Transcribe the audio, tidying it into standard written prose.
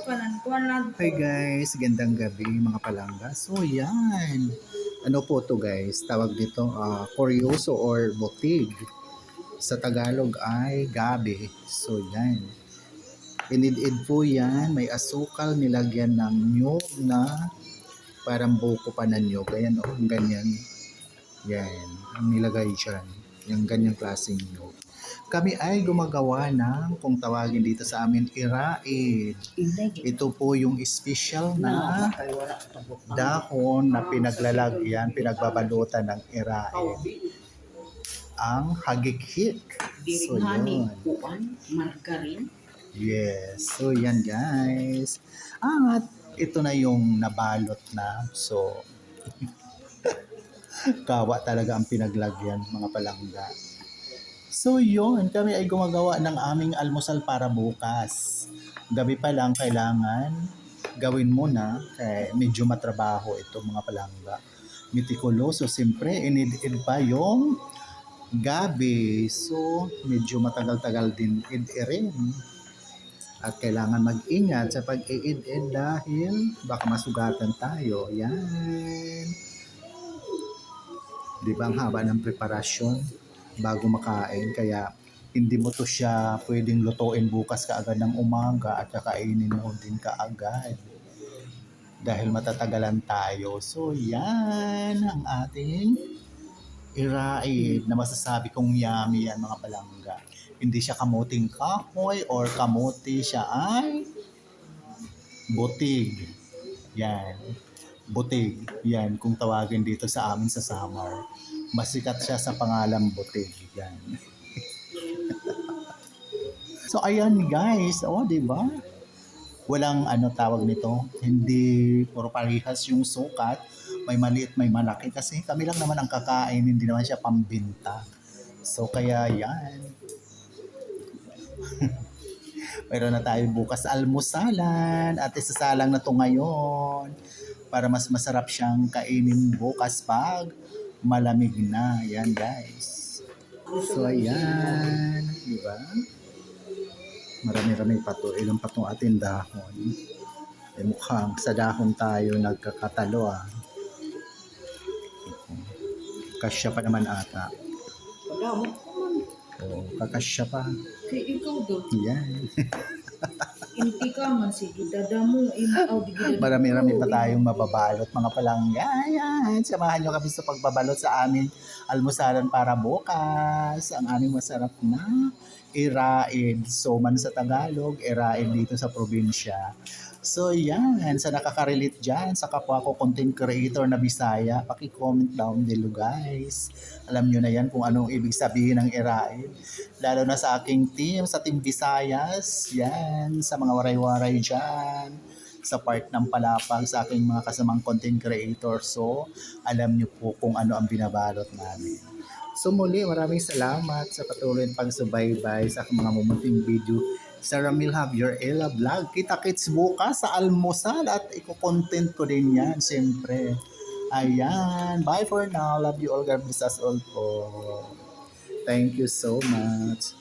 Hi guys, gandang gabi mga palangga. So yan, ano po to guys, tawag dito koryoso or butig. Sa Tagalog ay gabi. So yan, inid po yan, may asukal nilagyan ng nyug na parang buko pa na nyug. Ayan o, ganyan. Yan, ang nilagay dyan. Yung ganyang klaseng nyug. Kami ay gumagawa ng, kung tawagin dito sa amin, iraid. Ito po yung special na dahon na pinaglalagyan, pinagbabalutan ng iraid. Ang hagik-hik. So, yun. Margarin. Yes. So, yan guys. At ito na yung nabalot na. So, kawa talaga ang pinaglagyan, mga palangga. So yun, kami ay gumagawa ng aming almusal para bukas. Gabi pa lang kailangan gawin mo na kaya medyo matrabaho ito mga palangga. Mitikuloso, siyempre inid-id pa yung gabi. So medyo matagal-tagal din id-irin. At kailangan mag-ingat sa pag-i-id-id dahil baka masugatan tayo. Yan. Di ba ang haba ng preparasyon bago makain, kaya hindi mo to siya pwedeng lutuin bukas kaagad ng umaga at kakainin mo din kaagad dahil matatagalan tayo. So yan ang ating iraid na masasabi kong yummy yan mga palangga. Hindi siya kamuting kahoy or kamuti, siya ay butig. Yan. Butig. Yan kung tawagin dito sa amin sa Samar. Masikat siya sa pangalang butig. Yan. So ayan guys, di ba? Walang tawag nito, hindi puro parehas yung sukat, may maliit, may malaki kasi kami lang naman ang kakain, hindi naman siya pambinta. So kaya yan. Mayroon na tayo bukas almusalan at isasalang na to ngayon para mas masarap siyang kainin bukas pag malamig na. Yan guys. So ayan, di ba? Marami-rami pa to. Ilang pa itong ating dahon. Mukhang sa dahon tayo nagkakatalo Kasya pa naman ata. Kakasya pa. Kaya ikaw daw. Yan. Hindi ka man, sige, dadamo. Marami-rami pa tayong mababalot mga palangga. Yan. Samahan nyo kami sa pagbabalot sa aming almusalan para bukas. Ang aming masarap na iraid. So man sa Tagalog, iraid dito sa probinsya. So yan, sa nakaka-relate dyan, sa kapwa ko content creator na Bisaya, paki-comment down below guys. Alam nyo na yan kung anong ibig sabihin ng iraid. Lalo na sa aking team, sa Team Visayas, yan, sa mga waray-waray dyan, sa part ng Palapag, sa aking mga kasamang content creator. So, alam nyo po kung ano ang binabalot namin. So muli, maraming salamat sa patuloy ng pagsubaybay sa aking mga mumunting video sa Ramil Javier Ella Vlog. Kita-kits bukas sa almusal at iko-content ko din yan, siyempre. Ayan, bye for now. Love you all. God bless us all po. Thank you so much.